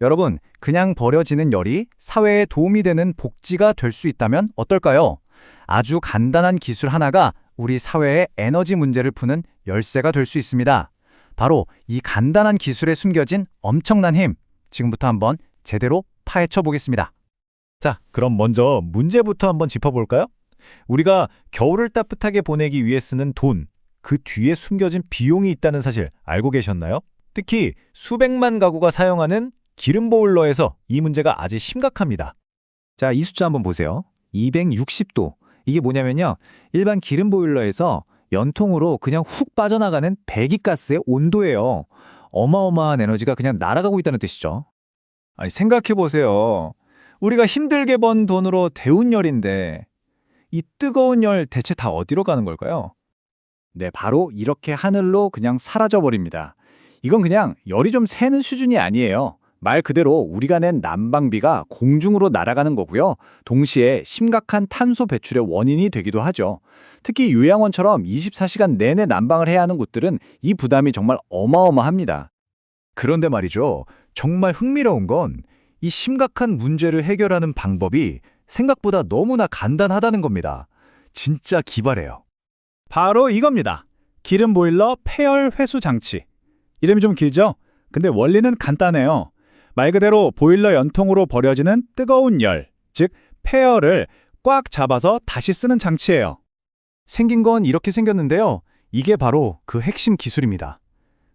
여러분, 그냥 버려지는 열이 사회에 도움이 되는 복지가 될 수 있다면 어떨까요? 아주 간단한 기술 하나가 우리 사회의 에너지 문제를 푸는 열쇠가 될 수 있습니다. 바로 이 간단한 기술에 숨겨진 엄청난 힘, 지금부터 한번 제대로 파헤쳐 보겠습니다. 자, 그럼 먼저 문제부터 한번 짚어볼까요? 우리가 겨울을 따뜻하게 보내기 위해 쓰는 돈, 그 뒤에 숨겨진 비용이 있다는 사실 알고 계셨나요? 특히 수백만 가구가 사용하는 기름 보일러에서 이 문제가 아주 심각합니다. 자, 이 숫자 한번 보세요. 260도. 이게 뭐냐면요. 일반 기름 보일러에서 연통으로 그냥 훅 빠져나가는 배기가스의 온도예요. 어마어마한 에너지가 그냥 날아가고 있다는 뜻이죠. 아니, 생각해보세요. 우리가 힘들게 번 돈으로 데운 열인데 이 뜨거운 열 대체 다 어디로 가는 걸까요? 네, 바로 이렇게 하늘로 그냥 사라져버립니다. 이건 그냥 열이 좀 새는 수준이 아니에요. 말 그대로 우리가 낸 난방비가 공중으로 날아가는 거고요. 동시에 심각한 탄소 배출의 원인이 되기도 하죠. 특히 요양원처럼 24시간 내내 난방을 해야 하는 곳들은 이 부담이 정말 어마어마합니다. 그런데 말이죠. 정말 흥미로운 건 이 심각한 문제를 해결하는 방법이 생각보다 너무나 간단하다는 겁니다. 진짜 기발해요. 바로 이겁니다. 기름 보일러 폐열 회수 장치. 이름이 좀 길죠? 근데 원리는 간단해요. 말 그대로 보일러 연통으로 버려지는 뜨거운 열, 즉 폐열을 꽉 잡아서 다시 쓰는 장치예요. 생긴 건 이렇게 생겼는데요. 이게 바로 그 핵심 기술입니다.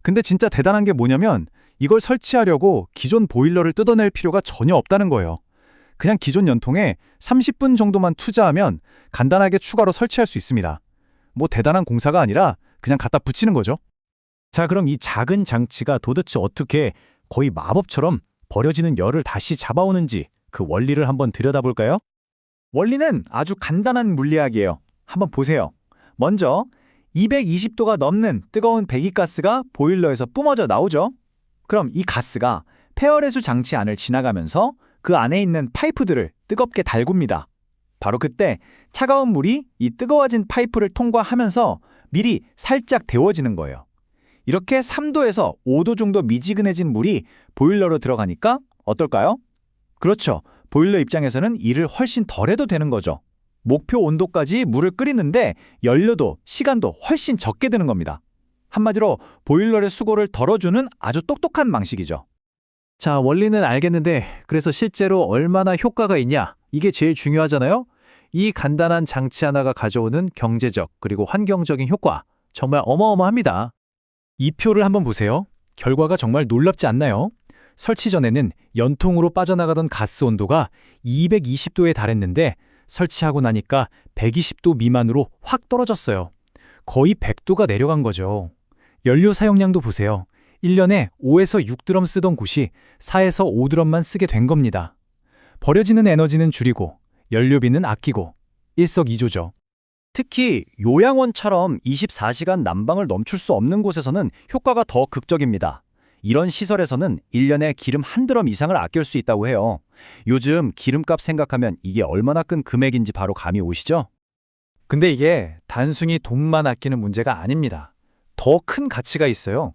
근데 진짜 대단한 게 뭐냐면 이걸 설치하려고 기존 보일러를 뜯어낼 필요가 전혀 없다는 거예요. 그냥 기존 연통에 30분 정도만 투자하면 간단하게 추가로 설치할 수 있습니다. 뭐 대단한 공사가 아니라 그냥 갖다 붙이는 거죠. 자, 그럼 이 작은 장치가 도대체 어떻게 거의 마법처럼 버려지는 열을 다시 잡아오는지 그 원리를 한번 들여다볼까요? 원리는 아주 간단한 물리학이에요. 한번 보세요. 먼저 220도가 넘는 뜨거운 배기가스가 보일러에서 뿜어져 나오죠. 그럼 이 가스가 폐열회수 장치 안을 지나가면서 그 안에 있는 파이프들을 뜨겁게 달굽니다. 바로 그때 차가운 물이 이 뜨거워진 파이프를 통과하면서 미리 살짝 데워지는 거예요. 이렇게 3도에서 5도 정도 미지근해진 물이 보일러로 들어가니까 어떨까요? 그렇죠. 보일러 입장에서는 일을 훨씬 덜 해도 되는 거죠. 목표 온도까지 물을 끓이는데 연료도 시간도 훨씬 적게 드는 겁니다. 한마디로 보일러의 수고를 덜어주는 아주 똑똑한 방식이죠. 자, 원리는 알겠는데 그래서 실제로 얼마나 효과가 있냐? 이게 제일 중요하잖아요? 이 간단한 장치 하나가 가져오는 경제적 그리고 환경적인 효과 정말 어마어마합니다. 이 표를 한번 보세요. 결과가 정말 놀랍지 않나요? 설치 전에는 연통으로 빠져나가던 가스 온도가 220도에 달했는데 설치하고 나니까 120도 미만으로 확 떨어졌어요. 거의 100도가 내려간 거죠. 연료 사용량도 보세요. 1년에 5에서 6드럼 쓰던 곳이 4에서 5드럼만 쓰게 된 겁니다. 버려지는 에너지는 줄이고 연료비는 아끼고 일석이조죠. 특히 요양원처럼 24시간 난방을 넘출 수 없는 곳에서는 효과가 더 극적입니다. 이런 시설에서는 1년에 기름 한 드럼 이상을 아낄 수 있다고 해요. 요즘 기름값 생각하면 이게 얼마나 큰 금액인지 바로 감이 오시죠? 근데 이게 단순히 돈만 아끼는 문제가 아닙니다. 더 큰 가치가 있어요.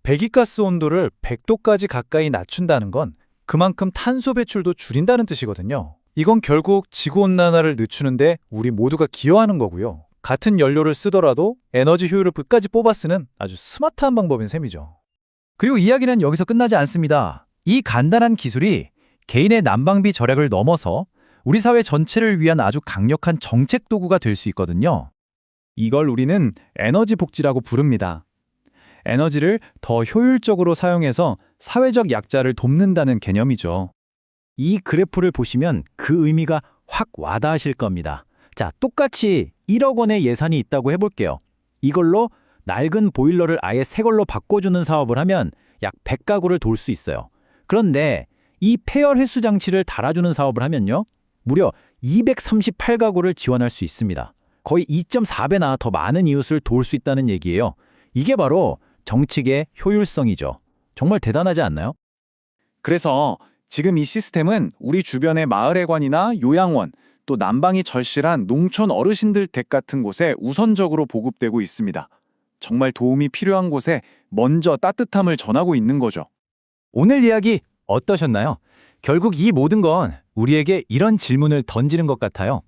배기가스 온도를 100도까지 가까이 낮춘다는 건 그만큼 탄소 배출도 줄인다는 뜻이거든요. 이건 결국 지구온난화를 늦추는데 우리 모두가 기여하는 거고요. 같은 연료를 쓰더라도 에너지 효율을 끝까지 뽑아 쓰는 아주 스마트한 방법인 셈이죠. 그리고 이야기는 여기서 끝나지 않습니다. 이 간단한 기술이 개인의 난방비 절약을 넘어서 우리 사회 전체를 위한 아주 강력한 정책 도구가 될 수 있거든요. 이걸 우리는 에너지 복지라고 부릅니다. 에너지를 더 효율적으로 사용해서 사회적 약자를 돕는다는 개념이죠. 이 그래프를 보시면 그 의미가 확 와닿으실 겁니다. 자, 똑같이 1억 원의 예산이 있다고 해볼게요. 이걸로 낡은 보일러를 아예 새 걸로 바꿔주는 사업을 하면 약 100가구를 도울 수 있어요. 그런데 이 폐열 회수 장치를 달아주는 사업을 하면요, 무려 238가구를 지원할 수 있습니다. 거의 2.4배나 더 많은 이웃을 도울 수 있다는 얘기예요. 이게 바로 정책의 효율성이죠. 정말 대단하지 않나요? 그래서 지금 이 시스템은 우리 주변의 마을회관이나 요양원, 또 난방이 절실한 농촌 어르신들 댁 같은 곳에 우선적으로 보급되고 있습니다. 정말 도움이 필요한 곳에 먼저 따뜻함을 전하고 있는 거죠. 오늘 이야기 어떠셨나요? 결국 이 모든 건 우리에게 이런 질문을 던지는 것 같아요.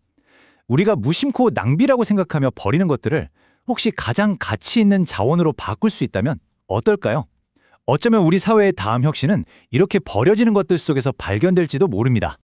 우리가 무심코 낭비라고 생각하며 버리는 것들을 혹시 가장 가치 있는 자원으로 바꿀 수 있다면 어떨까요? 어쩌면 우리 사회의 다음 혁신은 이렇게 버려지는 것들 속에서 발견될지도 모릅니다.